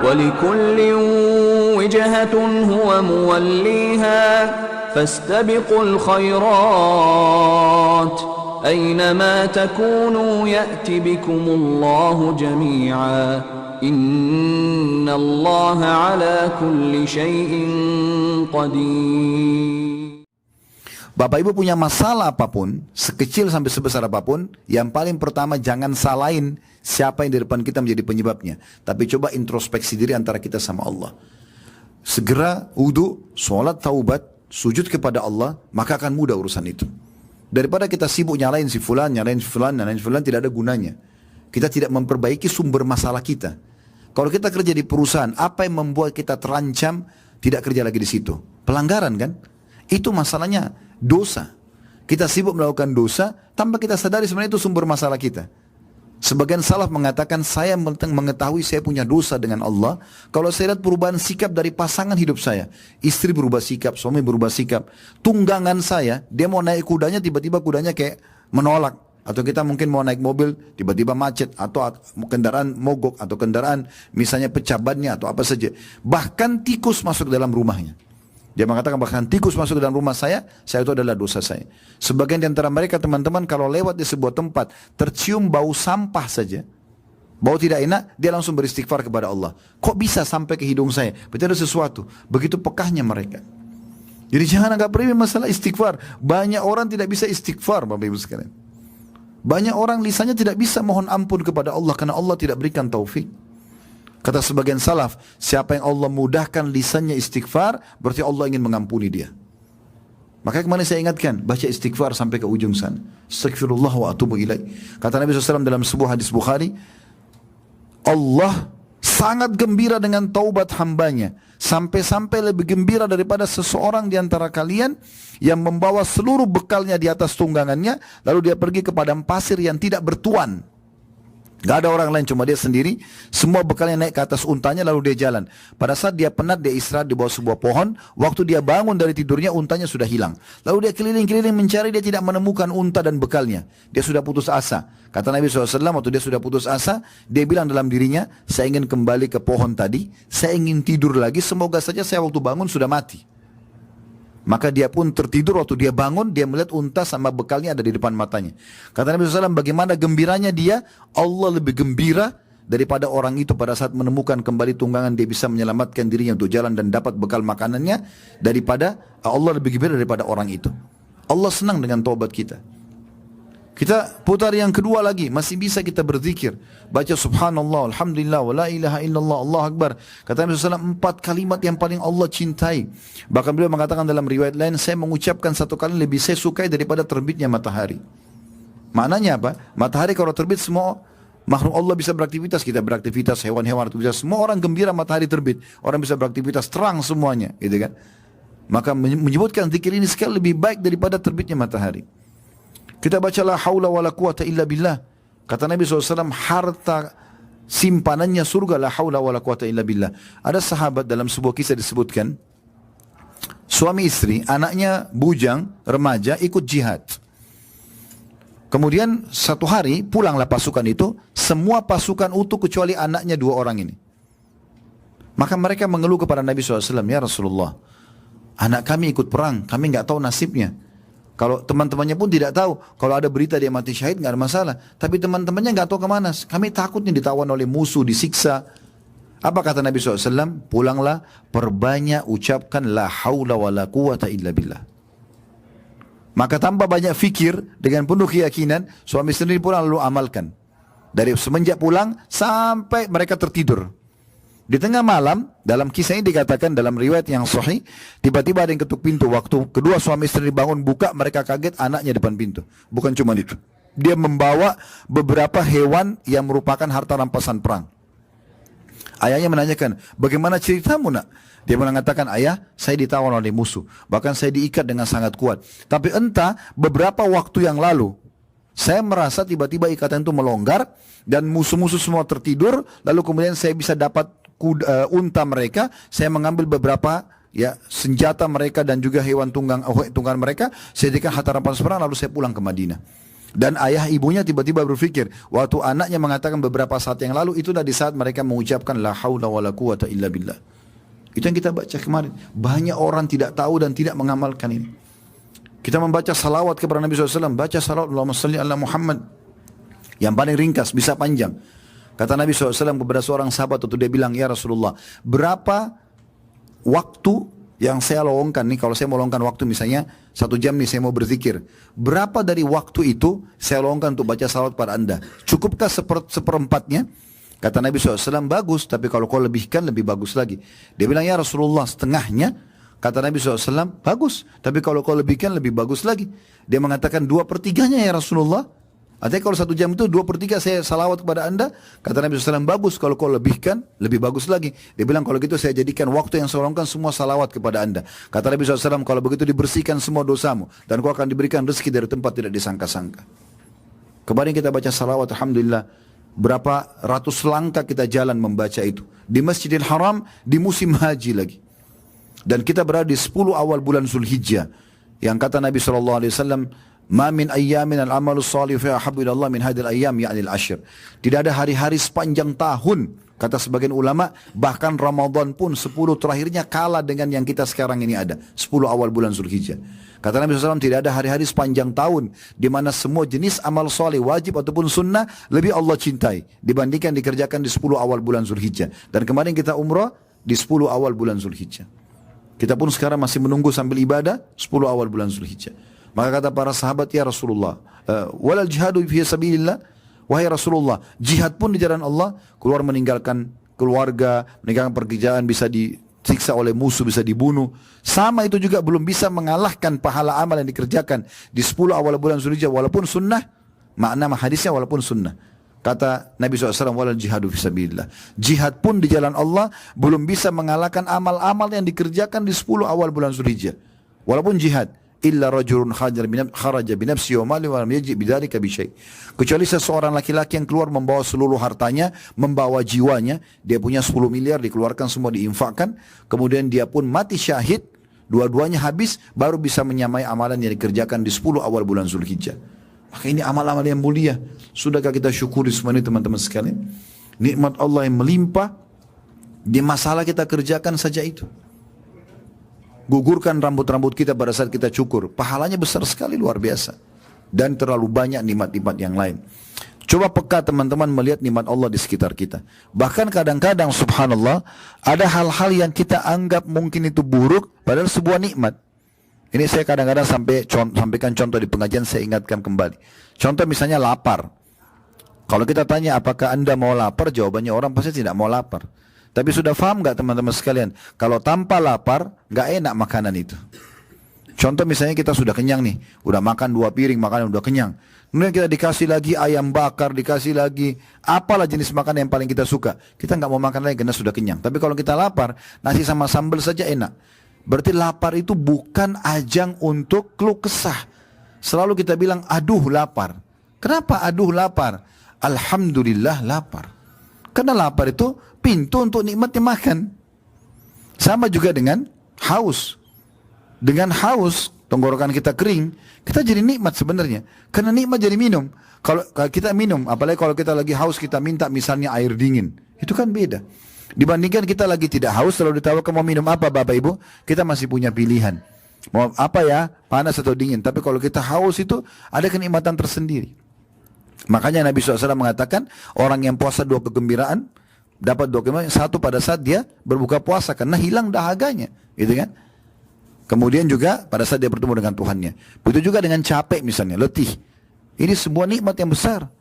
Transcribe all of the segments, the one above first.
ولكل وجهة هو موليها فاستبقوا الخيرات أينما تكونوا يأت بكم الله جميعا إن الله على كل شيء قدير. Bapak Ibu punya masalah apapun, sekecil sampai sebesar apapun, yang paling pertama jangan salahin siapa yang di depan kita menjadi penyebabnya. Tapi coba introspeksi diri antara kita sama Allah. Segera wudu, sholat, taubat, sujud kepada Allah, maka akan mudah urusan itu. Daripada kita sibuk nyalain si fulan, tidak ada gunanya. Kita tidak memperbaiki sumber masalah kita. Kalau kita kerja di perusahaan, apa yang membuat kita terancam tidak kerja lagi di situ? Pelanggaran kan? Itu masalahnya. Dosa. Kita sibuk melakukan dosa tanpa kita sadari sebenarnya itu sumber masalah kita. Sebagian salaf mengatakan saya mengetahui saya punya dosa dengan Allah kalau saya lihat perubahan sikap dari pasangan hidup saya. Istri berubah sikap, suami berubah sikap. Tunggangan saya, dia mau naik kudanya tiba-tiba kudanya kayak menolak. Atau kita mungkin mau naik mobil tiba-tiba macet atau kendaraan mogok atau kendaraan misalnya pecah bannya atau apa saja. Bahkan tikus masuk dalam rumahnya. Dia mengatakan bahkan tikus masuk ke dalam rumah saya itu adalah dosa saya. Sebagian di antara mereka teman-teman kalau lewat di sebuah tempat, tercium bau sampah saja, bau tidak enak, dia langsung beristighfar kepada Allah. Kok bisa sampai ke hidung saya? Berarti ada sesuatu. Begitu pekahnya mereka. Jadi jangan anggap remeh masalah istighfar. Banyak orang tidak bisa istighfar, Bapak Ibu sekalian. Banyak orang lisannya tidak bisa mohon ampun kepada Allah karena Allah tidak berikan taufik. Kata sebagian salaf, siapa yang Allah mudahkan lisannya istighfar, berarti Allah ingin mengampuni dia. Maka kemarin saya ingatkan, baca istighfar sampai ke ujung sana. Astaghfirullah wa atubu ilaih. Kata Nabi SAW dalam sebuah hadis Bukhari, Allah sangat gembira dengan taubat hambanya. Sampai-sampai lebih gembira daripada seseorang di antara kalian yang membawa seluruh bekalnya di atas tunggangannya, lalu dia pergi ke padang pasir yang tidak bertuan. Gak ada orang lain, cuma dia sendiri. Semua bekalnya naik ke atas untanya lalu dia jalan. Pada saat dia penat, dia istirahat di bawah sebuah pohon. Waktu dia bangun dari tidurnya, untanya sudah hilang. Lalu dia keliling-keliling mencari, dia tidak menemukan unta dan bekalnya. Dia sudah putus asa. Kata Nabi SAW, waktu dia sudah putus asa, dia bilang dalam dirinya, saya ingin kembali ke pohon tadi, saya ingin tidur lagi, semoga saja saya waktu bangun sudah mati. Maka dia pun tertidur, waktu dia bangun, dia melihat unta sama bekalnya ada di depan matanya. Kata Nabi SAW, bagaimana gembiranya dia, Allah lebih gembira daripada orang itu pada saat menemukan kembali tunggangan, dia bisa menyelamatkan dirinya untuk jalan dan dapat bekal makanannya, daripada Allah lebih gembira daripada orang itu. Allah senang dengan taubat kita. Kita putar yang kedua lagi, masih bisa kita berzikir. Baca subhanallah, alhamdulillah, wa la ilaha illallah, Allah akbar. Kata Nabi SAW, 4 kalimat yang paling Allah cintai. Bahkan beliau mengatakan dalam riwayat lain, saya mengucapkan satu kali lebih saya sukai daripada terbitnya matahari. Maknanya apa? Matahari kalau terbit semua makhluk Allah bisa beraktivitas, kita beraktivitas, hewan-hewan beraktivitas, semua orang gembira matahari terbit. Orang bisa beraktivitas, terang semuanya, gitu kan? Maka menyebutkan zikir ini sekali lebih baik daripada terbitnya matahari. Kita baca la haula wala quwata illa billah. Kata Nabi SAW, harta simpanannya surga, la haula wala quwata illa billah. Ada sahabat dalam sebuah kisah disebutkan, suami istri, anaknya bujang, remaja, ikut jihad. Kemudian satu hari pulanglah pasukan itu, semua pasukan utuh kecuali anaknya 2 orang ini. Maka mereka mengeluh kepada Nabi SAW, ya Rasulullah, anak kami ikut perang, kami nggak tahu nasibnya. Kalau teman-temannya pun tidak tahu. Kalau ada berita dia mati syahid nggak ada masalah. Tapi teman-temannya nggak tahu kemana. Kami takutnya ditawan oleh musuh, disiksa. Apa kata Nabi SAW? Pulanglah, perbanyak ucapkan la haula wa la quwata illa billah. Maka tanpa banyak fikir, dengan penuh keyakinan, suami istri pulang lalu amalkan. Dari semenjak pulang sampai mereka tertidur. Di tengah malam, dalam kisah ini dikatakan dalam riwayat yang sahih, tiba-tiba ada yang ketuk pintu. Waktu kedua suami istri bangun buka, mereka kaget anaknya depan pintu. Bukan cuma itu. Dia membawa beberapa hewan yang merupakan harta rampasan perang. Ayahnya menanyakan, bagaimana ceritamu nak? Dia mengatakan, ayah, saya ditawan oleh musuh. Bahkan saya diikat dengan sangat kuat. Tapi entah beberapa waktu yang lalu, saya merasa tiba-tiba ikatan itu melonggar dan musuh-musuh semua tertidur. Lalu kemudian saya bisa dapat unta mereka, saya mengambil beberapa senjata mereka dan juga hewan tunggang mereka, saya jadikan harta rampasan perang, lalu saya pulang ke Madinah. Dan ayah ibunya tiba-tiba berpikir, waktu anaknya mengatakan beberapa saat yang lalu, itulah di saat mereka mengucapkan la haula wala quwata illa billah. Itu yang kita baca kemarin. Banyak orang tidak tahu dan tidak mengamalkan ini. Kita membaca salawat kepada Nabi SAW, baca salawat Allahumma salli ala Muhammad. Yang paling ringkas, bisa panjang. Kata Nabi SAW kepada seorang sahabat waktu dia bilang, ya Rasulullah, berapa waktu yang saya lowongkan nih, kalau saya mau lowongkan waktu misalnya 1 jam nih saya mau berzikir, berapa dari waktu itu saya lowongkan untuk baca salawat pada anda? Cukupkah seperempatnya? Kata Nabi SAW, bagus, tapi kalau kau lebihkan lebih bagus lagi. Dia bilang, ya Rasulullah, setengahnya. Kata Nabi SAW, bagus, tapi kalau kau lebihkan lebih bagus lagi. Dia mengatakan 2/3-nya ya Rasulullah. Artinya kalau 1 jam itu 2/3 saya salawat kepada anda. Kata Nabi SAW, bagus, kalau kau lebihkan lebih bagus lagi. Dia bilang, kalau gitu saya jadikan waktu yang saya lowongkan semua salawat kepada anda. Kata Nabi SAW, kalau begitu dibersihkan semua dosamu, dan kau akan diberikan rezeki dari tempat tidak disangka-sangka. Kemarin kita baca salawat, alhamdulillah, berapa ratus langkah kita jalan membaca itu. Di Masjidil Haram, di musim haji lagi. Dan kita berada di 10 awal bulan Zulhijjah. Yang kata Nabi SAW, ma min ayyamin al-amalu salih fi ahabbu ila Allah min hadil ayyam ya'ni al-ashr. Tidak ada hari-hari sepanjang tahun, kata sebagian ulama, bahkan Ramadan pun 10 terakhirnya kalah dengan yang kita sekarang ini ada, 10 awal bulan Zulhijjah. Kata Nabi SAW, tidak ada hari-hari sepanjang tahun di mana semua jenis amal saleh wajib ataupun sunnah lebih Allah cintai dibandingkan dikerjakan di 10 awal bulan Zulhijjah. Dan kemarin kita umrah di 10 awal bulan Zulhijjah. Kita pun sekarang masih menunggu sambil ibadah 10 awal bulan Zulhijjah. Maka kata para sahabat, ya Rasulullah, walal jihadu fi sabilillah, wahai Rasulullah, jihad pun di jalan Allah, keluar meninggalkan keluarga, meninggalkan pekerjaan, bisa disiksa oleh musuh, bisa dibunuh. Sama itu juga belum bisa mengalahkan pahala amal yang dikerjakan di 10 awal bulan Zulhijjah, walaupun sunnah, makna hadisnya walaupun sunnah. Kata Nabi SAW, walal jihadu fi sabilillah, jihad pun di jalan Allah belum bisa mengalahkan amal-amal yang dikerjakan di 10 awal bulan Zulhijjah, walaupun jihad. Illa rajulun kharaja binafsi wa mali wa lam yaji bidzalika bi syai. Kecuali seseorang laki-laki yang keluar membawa seluruh hartanya, membawa jiwanya, dia punya 10 miliar dikeluarkan semua diinfakkan, kemudian dia pun mati syahid, dua-duanya habis, baru bisa menyamai amalan yang dikerjakan di 10 awal bulan Zulhijjah. Maka ini amal-amal yang mulia. Sudahkah kita syukuri semua ini teman-teman sekalian? Nikmat Allah yang melimpah, di masalah kita kerjakan saja itu. Gugurkan rambut-rambut kita pada saat kita cukur. Pahalanya besar sekali, luar biasa. Dan terlalu banyak nikmat-nikmat yang lain. Coba peka teman-teman melihat nikmat Allah di sekitar kita. Bahkan kadang-kadang subhanallah, ada hal-hal yang kita anggap mungkin itu buruk, padahal sebuah nikmat. Ini saya kadang-kadang sampaikan contoh di pengajian, saya ingatkan kembali. Contoh misalnya lapar. Kalau kita tanya apakah anda mau lapar, jawabannya orang pasti tidak mau lapar. Tapi sudah paham gak teman-teman sekalian? Kalau tanpa lapar, gak enak makanan itu. Contoh misalnya kita sudah kenyang nih. Udah makan 2 piring, makanan udah kenyang. Kemudian kita dikasih lagi ayam bakar, dikasih lagi apalah jenis makanan yang paling kita suka. Kita gak mau makan lagi karena sudah kenyang. Tapi kalau kita lapar, nasi sama sambal saja enak. Berarti lapar itu bukan ajang untuk keluh kesah. Selalu kita bilang, aduh lapar. Kenapa aduh lapar? Alhamdulillah lapar. Karena lapar itu pintu untuk nikmatnya makan. Sama juga dengan haus. Dengan haus, tenggorokan kita kering, kita jadi nikmat sebenarnya. Karena nikmat jadi minum. Kalau kita minum, apalagi kalau kita lagi haus, kita minta misalnya air dingin. Itu kan beda. Dibandingkan kita lagi tidak haus, lalu ditawarkan mau minum apa Bapak Ibu, kita masih punya pilihan. Mau apa ya, panas atau dingin. Tapi kalau kita haus itu, ada kenikmatan tersendiri. Makanya Nabi SAW mengatakan, orang yang puasa 2 kegembiraan, dapat 2 kegembiraan, 1 pada saat dia berbuka puasa, karena hilang dahaganya, gitu kan. Kemudian juga pada saat dia bertemu dengan Tuhannya. Begitu juga dengan capek misalnya, letih. Ini sebuah nikmat yang besar.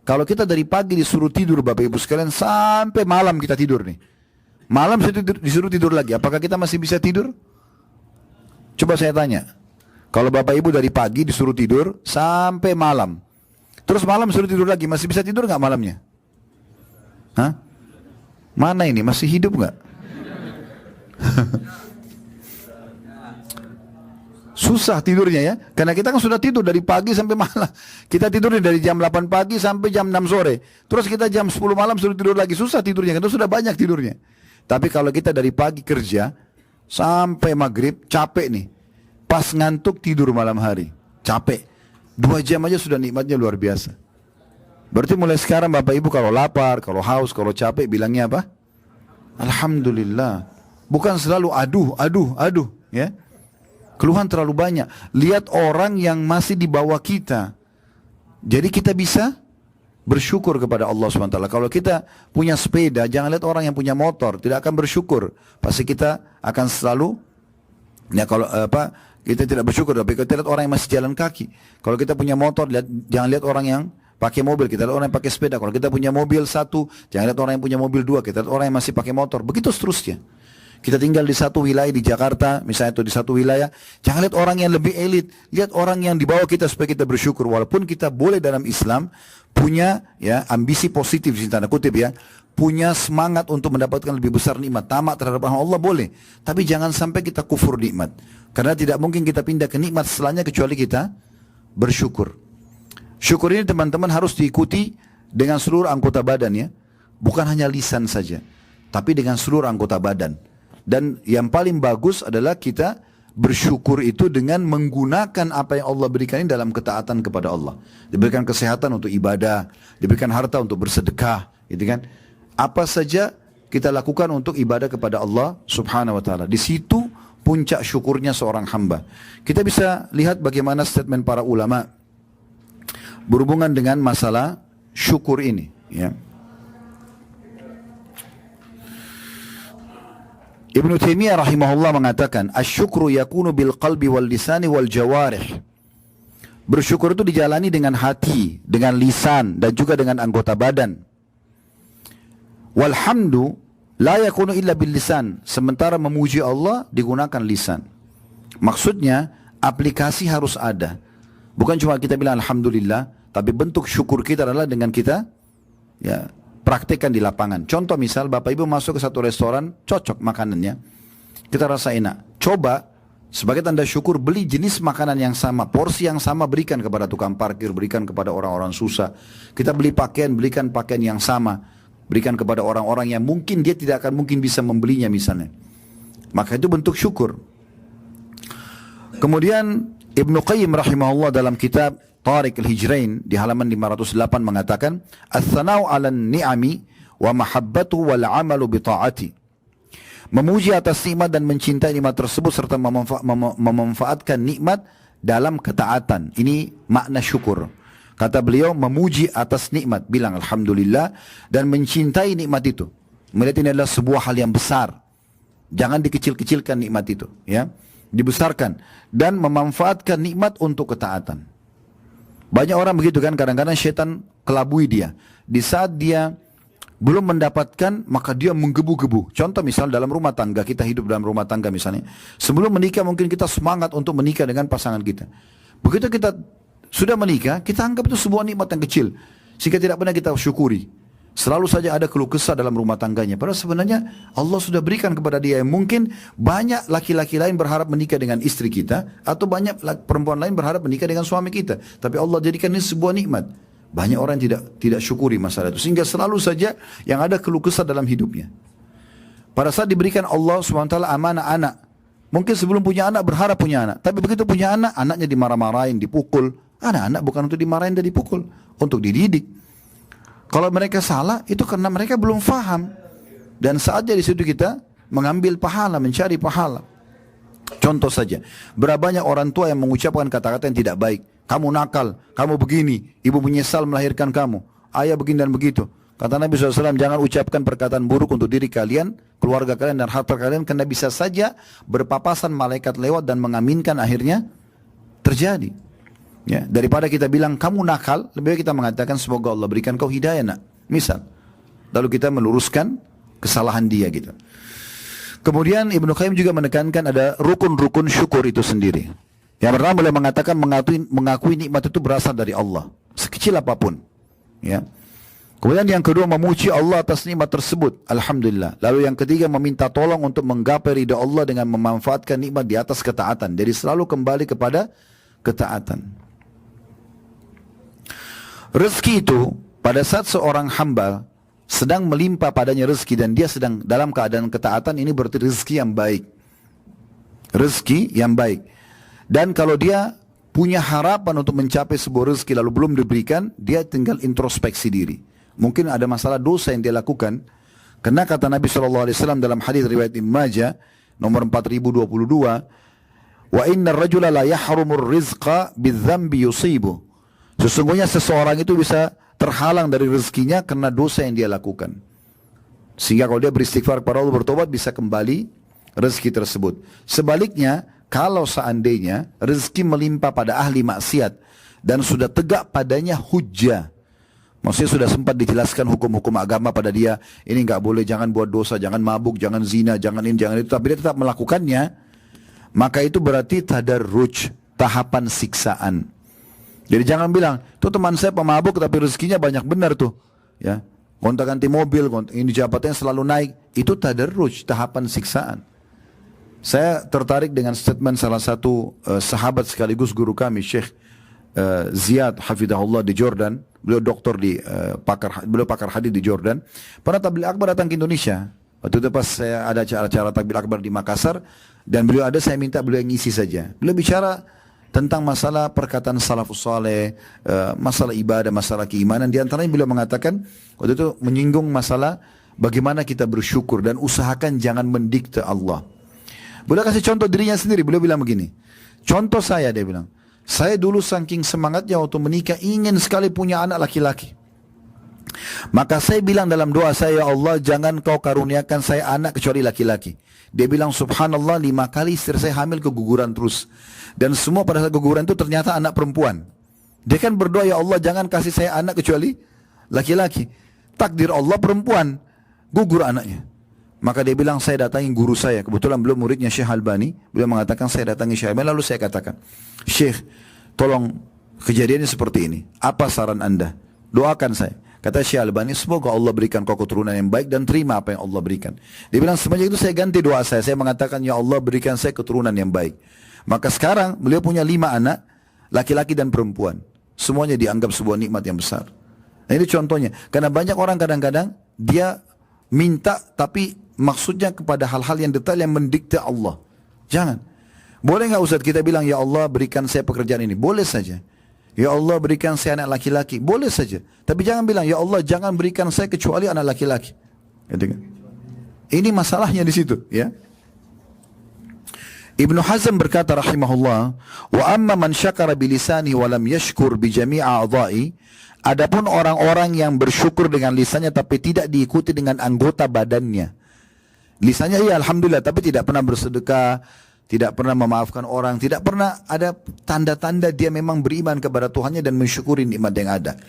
Kalau kita dari pagi disuruh tidur Bapak Ibu sekalian, sampai malam kita tidur nih. Malam disuruh tidur lagi, apakah kita masih bisa tidur? Coba saya tanya. Kalau Bapak Ibu dari pagi disuruh tidur sampai malam, terus malam suruh tidur lagi, masih bisa tidur nggak malamnya? Hah? Mana ini? Masih hidup nggak? Susah tidurnya ya, karena kita kan sudah tidur dari pagi sampai malam. Kita tidur dari jam 8 pagi sampai jam 6 sore. Terus kita jam 10 malam suruh tidur lagi, susah tidurnya, karena sudah banyak tidurnya. Tapi kalau kita dari pagi kerja sampai maghrib, capek nih. Pas ngantuk tidur malam hari, capek. 2 jam aja sudah nikmatnya luar biasa. Berarti mulai sekarang Bapak Ibu kalau lapar, kalau haus, kalau capek bilangnya apa? Alhamdulillah. Bukan selalu aduh, ya. Keluhan terlalu banyak. Lihat orang yang masih di bawah kita. Jadi kita bisa bersyukur kepada Allah SWT. Kalau kita punya sepeda, jangan lihat orang yang punya motor, tidak akan bersyukur. Pasti kita akan selalu, ya kalau kita tidak bersyukur. Tapi kita lihat orang yang masih jalan kaki. Kalau kita punya motor, jangan lihat orang yang pakai mobil, kita lihat orang yang pakai sepeda. Kalau kita punya mobil 1, jangan lihat orang yang punya mobil 2, kita lihat orang yang masih pakai motor. Begitu seterusnya. Kita tinggal di satu wilayah di Jakarta, misalnya itu di satu wilayah, jangan lihat orang yang lebih elit, lihat orang yang di bawah kita supaya kita bersyukur. Walaupun kita boleh dalam Islam punya ya ambisi positif, tanda kutip ya, punya semangat untuk mendapatkan lebih besar nikmat, tamak terhadap Allah boleh, tapi jangan sampai kita kufur nikmat, karena tidak mungkin kita pindah ke nikmat setelahnya kecuali kita bersyukur. Syukur ini teman-teman harus diikuti dengan seluruh anggota badan ya, bukan hanya lisan saja, tapi dengan seluruh anggota badan. Dan yang paling bagus adalah kita bersyukur itu dengan menggunakan apa yang Allah berikan ini dalam ketaatan kepada Allah. Diberikan kesehatan untuk ibadah, diberikan harta untuk bersedekah, gitu kan? Apa saja kita lakukan untuk ibadah kepada Allah Subhanahu wa taala. Di situ puncak syukurnya seorang hamba. Kita bisa lihat bagaimana statement para ulama berhubungan dengan masalah syukur ini, ya. Ibnu Taimiyah rahimahullah mengatakan, "Asy-syukru yakunu bil qalbi wal lisani wal jawarih." Bersyukur itu dijalani dengan hati, dengan lisan dan juga dengan anggota badan. Walhamdu la yakunu illa bil lisan. Sementara memuji Allah digunakan lisan. Maksudnya aplikasi harus ada. Bukan cuma kita bilang alhamdulillah, tapi bentuk syukur kita adalah dengan kita ya praktekkan di lapangan. Contoh misal Bapak Ibu masuk ke satu restoran, cocok makanannya, kita rasa enak. Coba sebagai tanda syukur beli jenis makanan yang sama, porsi yang sama, berikan kepada tukang parkir, berikan kepada orang-orang susah. Kita beli pakaian, berikan pakaian yang sama, berikan kepada orang-orang yang mungkin dia tidak akan mungkin bisa membelinya misalnya. Maka itu bentuk syukur. Kemudian Ibnu Qayyim rahimahullah dalam kitab Tariq al-Hijrain di halaman 508 mengatakan, "Ats-tsana'u 'alan ni'ami wa mahabbatu wal 'amalu bi ta'ati." Memuji atas nikmat dan mencintai nikmat tersebut serta memanfaatkan nikmat dalam ketaatan. Ini makna syukur. Kata beliau, memuji atas nikmat, bilang alhamdulillah, dan mencintai nikmat itu. Melihat ini adalah sebuah hal yang besar. Jangan dikecil-kecilkan nikmat itu, ya. Dibesarkan dan memanfaatkan nikmat untuk ketaatan. Banyak orang begitu kan, kadang-kadang syaitan kelabui dia. Di saat dia belum mendapatkan, maka dia menggebu-gebu. Contoh misal dalam rumah tangga, kita hidup dalam rumah tangga misalnya. Sebelum menikah mungkin kita semangat untuk menikah dengan pasangan kita. Begitu kita sudah menikah, kita anggap itu sebuah nikmat yang kecil. Sehingga tidak pernah kita syukuri. Selalu saja ada keluh kesah dalam rumah tangganya. Padahal sebenarnya Allah sudah berikan kepada dia yang mungkin banyak laki-laki lain berharap menikah dengan istri kita, atau banyak perempuan lain berharap menikah dengan suami kita. Tapi Allah jadikan ini sebuah nikmat. Banyak orang tidak syukuri masalah itu. Sehingga selalu saja yang ada keluh kesah dalam hidupnya. Pada saat diberikan Allah SWT amanah anak. Mungkin sebelum punya anak berharap punya anak. Tapi begitu punya anak, anaknya dimarah-marahin, dipukul. Anak-anak bukan untuk dimarahin dan dipukul, untuk dididik. Kalau mereka salah, itu karena mereka belum faham. Dan saatnya di situ kita mengambil pahala, mencari pahala. Contoh saja, berapa banyak orang tua yang mengucapkan kata-kata yang tidak baik. Kamu nakal, kamu begini, ibu menyesal melahirkan kamu, ayah begini dan begitu. Kata Nabi SAW, jangan ucapkan perkataan buruk untuk diri kalian, keluarga kalian dan harta kalian, karena bisa saja berpapasan malaikat lewat dan mengaminkan, akhirnya terjadi. Ya, daripada kita bilang kamu nakal, lebih baik kita mengatakan semoga Allah berikan kau hidayah nak. Misal. Lalu kita meluruskan kesalahan dia gitu. Kemudian Ibnu Qayyim juga menekankan ada rukun-rukun syukur itu sendiri. Yang pertama beliau mengatakan mengakui nikmat itu berasal dari Allah, sekecil apapun. Ya. Kemudian yang kedua memuji Allah atas nikmat tersebut, alhamdulillah. Lalu yang ketiga meminta tolong untuk menggapai ridha Allah dengan memanfaatkan nikmat di atas ketaatan. Jadi selalu kembali kepada ketaatan. Rezeki itu pada saat seorang hamba sedang melimpah padanya rezeki dan dia sedang dalam keadaan ketaatan, ini berarti rezeki yang baik. Rezeki yang baik. Dan kalau dia punya harapan untuk mencapai sebuah rezeki lalu belum diberikan, dia tinggal introspeksi diri. Mungkin ada masalah dosa yang dia lakukan. Karena kata Nabi SAW dalam hadis riwayat Ibnu Majah nomor 4022, wa inna ar-rajula la yahrumur rizqa bidzambi yusibu. Sesungguhnya seseorang itu bisa terhalang dari rezekinya karena dosa yang dia lakukan. Sehingga kalau dia beristighfar kepada Allah, bertobat, bisa kembali rezeki tersebut. Sebaliknya, kalau seandainya rezeki melimpah pada ahli maksiat dan sudah tegak padanya hujjah, maksudnya sudah sempat dijelaskan hukum-hukum agama pada dia, ini nggak boleh, jangan buat dosa, jangan mabuk, jangan zina, jangan ini, jangan itu, tapi dia tetap melakukannya, maka itu berarti tadarruj, tahapan siksaan. Jadi jangan bilang, tuh teman saya pemabuk tapi rezekinya banyak, benar tuh, ya, gonta-ganti mobil, ini jabatannya selalu naik, itu tadarruj, tahapan siksaan. Saya tertarik dengan statement salah satu sahabat sekaligus guru kami, Syekh Ziyad Hafidahullah di Jordan. Beliau doktor di beliau pakar hadis di Jordan. Pernah tabligh akbar datang ke Indonesia. Waktu itu pas saya ada acara tabligh akbar di Makassar dan beliau ada, saya minta beliau ngisi saja. Beliau bicara tentang masalah perkataan salafus saleh, masalah ibadah, masalah keimanan. Di antaranya beliau mengatakan waktu itu menyinggung masalah bagaimana kita bersyukur dan usahakan jangan mendikte Allah. Beliau kasih contoh dirinya sendiri. Beliau bilang begini, contoh saya, dia bilang, saya dulu saking semangatnya waktu menikah ingin sekali punya anak laki-laki. Maka saya bilang dalam doa saya, ya Allah jangan kau karuniakan saya anak kecuali laki-laki. Dia bilang subhanallah 5 kali istri saya hamil keguguran terus. Dan semua pada saat keguguran itu ternyata anak perempuan. Dia kan berdoa, ya Allah jangan kasih saya anak kecuali laki-laki. Takdir Allah perempuan, gugur anaknya. Maka dia bilang, saya datangi guru saya. Kebetulan beliau muridnya Syekh Albani. Beliau mengatakan, saya datangi Syekh Albani. Lalu saya katakan, Syekh, tolong kejadiannya seperti ini. Apa saran anda? Doakan saya. Kata Syekh Albani, semoga Allah berikan kau keturunan yang baik dan terima apa yang Allah berikan. Dia bilang, semenjak itu saya ganti doa saya. Saya mengatakan, ya Allah berikan saya keturunan yang baik. Maka sekarang beliau punya 5 anak, laki-laki dan perempuan. Semuanya dianggap sebuah nikmat yang besar. Nah ini contohnya. Karena banyak orang kadang-kadang dia minta tapi maksudnya kepada hal-hal yang detail yang mendikte Allah. Jangan. Boleh nggak Ustaz kita bilang, ya Allah berikan saya pekerjaan ini? Boleh saja. Ya Allah berikan saya anak laki-laki? Boleh saja. Tapi jangan bilang, ya Allah jangan berikan saya kecuali anak laki-laki. Gitu kan? Ini masalahnya di situ, ya. Ibnu Hazm berkata rahimahullah, wa amma man syakara bilisani wa lam yashkur bi jami'a a'dha'i. Adapun orang-orang yang bersyukur dengan lisannya tapi tidak diikuti dengan anggota badannya. Lisannya iya alhamdulillah, tapi tidak pernah bersedekah, tidak pernah memaafkan orang, tidak pernah ada tanda-tanda dia memang beriman kepada Tuhannya dan mensyukuri nikmat yang ada.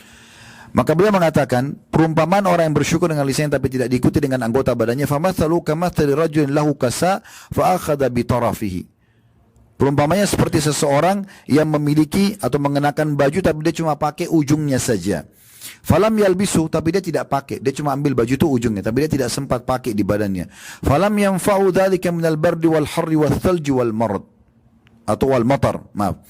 Maka beliau mengatakan, perumpamaan orang yang bersyukur dengan lisannya tapi tidak diikuti dengan anggota badannya, famathalu kamathali rajulin lahu kasa fa akhadha bi tarafihi. Perumpamanya seperti seseorang yang memiliki atau mengenakan baju tapi dia cuma pakai ujungnya saja. Falam yalbisu, tapi dia tidak pakai, dia cuma ambil baju itu ujungnya, tapi dia tidak sempat pakai di badannya. Falam yanfa'u dzalika minal bardi wal harri wal thalji wal marad, atau wal matar, maaf.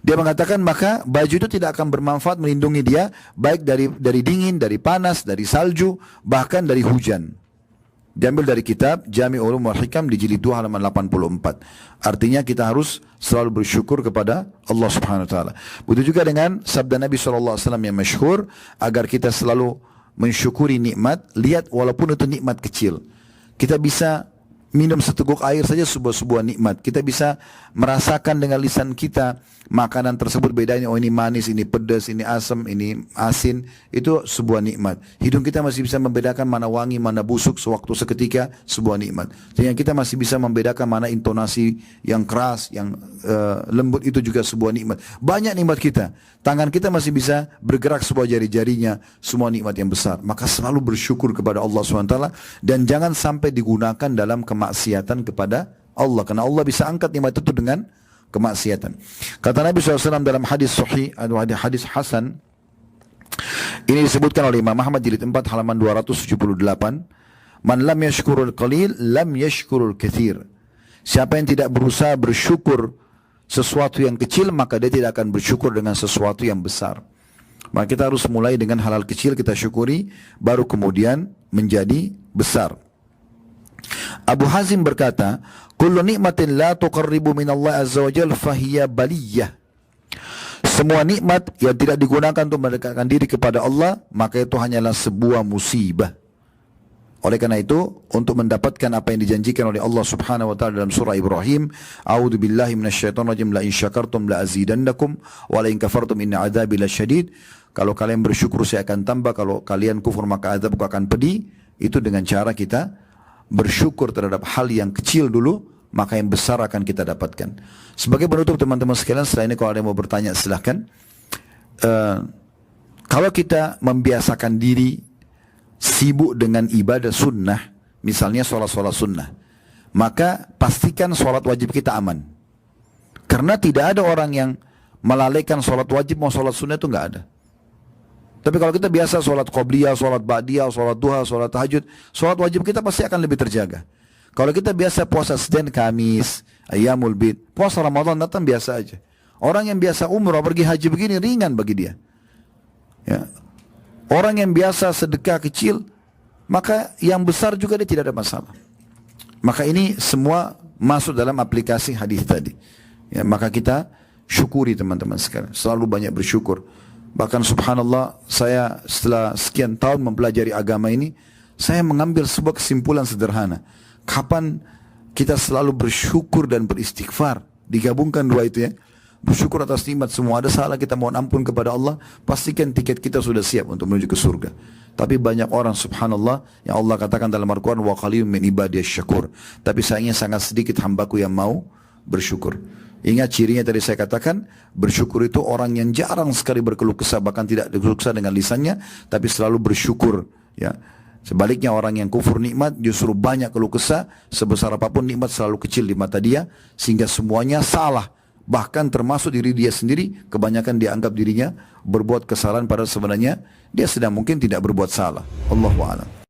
Dia mengatakan maka baju itu tidak akan bermanfaat melindungi dia baik dari dingin, dari panas, dari salju, bahkan dari hujan. Diambil dari kitab Jami' Ulum wal Hikam di jilid 2 halaman 84. Artinya kita harus selalu bersyukur kepada Allah Subhanahu wa taala. Begitu juga dengan sabda Nabi SAW yang masyhur, agar kita selalu mensyukuri nikmat, lihat walaupun itu nikmat kecil. Kita bisa minum seteguk air saja sebuah nikmat. Kita bisa merasakan dengan lisan kita makanan tersebut bedanya, oh ini manis, ini pedas, ini asam, ini asin, itu sebuah nikmat. Hidung kita masih bisa membedakan mana wangi, mana busuk sewaktu seketika, sebuah nikmat. Sehingga kita masih bisa membedakan mana intonasi yang keras, yang lembut, itu juga sebuah nikmat. Banyak nikmat kita. Tangan kita masih bisa bergerak sebuah jari-jarinya, semua nikmat yang besar. Maka selalu bersyukur kepada Allah SWT dan jangan sampai digunakan dalam kemaksiatan kepada Allah. Karena Allah bisa angkat nikmat itu dengan kemaksiatan. Kata Nabi SAW dalam hadis sahih, hadis hasan, ini disebutkan oleh Imam Ahmad jilid 4 halaman 278, man lam yashkurul qalil lam yashkurul katsir. Siapa yang tidak berusaha bersyukur sesuatu yang kecil, maka dia tidak akan bersyukur dengan sesuatu yang besar. Maka kita harus mulai dengan hal-hal kecil kita syukuri, baru kemudian menjadi besar. Abu Hazim berkata, kullu ni'matin la tuqarribu min Allah azza wa jalla fahiya baliyah. Semua nikmat yang tidak digunakan untuk mendekatkan diri kepada Allah, maka itu hanyalah sebuah musibah. Oleh karena itu, untuk mendapatkan apa yang dijanjikan oleh Allah Subhanahu wa taala dalam surah Ibrahim, A'udzu billahi minasyaitonir rajim, la in syakartum la azidannakum wa la in kafartum inna adzabi lasyadid. Kalau kalian bersyukur saya akan tambah, kalau kalian kufur maka azabku akan pedih. Itu dengan cara kita bersyukur terhadap hal yang kecil dulu, maka yang besar akan kita dapatkan. Sebagai penutup teman-teman sekalian, setelah ini kalau ada yang mau bertanya silahkan. Kalau kita membiasakan diri sibuk dengan ibadah sunnah, misalnya sholat sunnah, maka pastikan sholat wajib kita aman. Karena tidak ada orang yang melalaikan sholat wajib mau sholat sunnah, itu nggak ada. Tapi kalau kita biasa sholat qobliyah, sholat ba'diyah, sholat duha, sholat tahajud, sholat wajib kita pasti akan lebih terjaga. Kalau kita biasa puasa Senin, Kamis, Ayyamul Bid, puasa Ramadan datang biasa aja. Orang yang biasa umrah pergi haji begini ringan bagi dia. Ya. Orang yang biasa sedekah kecil, maka yang besar juga dia tidak ada masalah. Maka ini semua masuk dalam aplikasi hadis tadi. Ya, maka kita syukuri teman-teman sekalian. Selalu banyak bersyukur. Bahkan subhanallah, saya setelah sekian tahun mempelajari agama ini, saya mengambil sebuah kesimpulan sederhana. Kapan kita selalu bersyukur dan beristighfar? Digabungkan dua itu ya. Bersyukur atas nikmat semua, ada salah kita mohon ampun kepada Allah, pastikan tiket kita sudah siap untuk menuju ke surga. Tapi banyak orang subhanallah yang Allah katakan dalam Al-Quran, wa qalilun min ibadiyasy syakur. Tapi sayangnya sangat sedikit hambaku yang mau bersyukur. Ingat cirinya tadi saya katakan, bersyukur itu orang yang jarang sekali berkeluh kesah, bahkan tidak berkeluh kesah dengan lisannya, tapi selalu bersyukur. Ya. Sebaliknya orang yang kufur nikmat justru banyak keluh kesah, sebesar apapun nikmat selalu kecil di mata dia, sehingga semuanya salah. Bahkan termasuk diri dia sendiri, kebanyakan dia anggap dirinya berbuat kesalahan padahal sebenarnya dia sedang mungkin tidak berbuat salah. Allahu a'lam.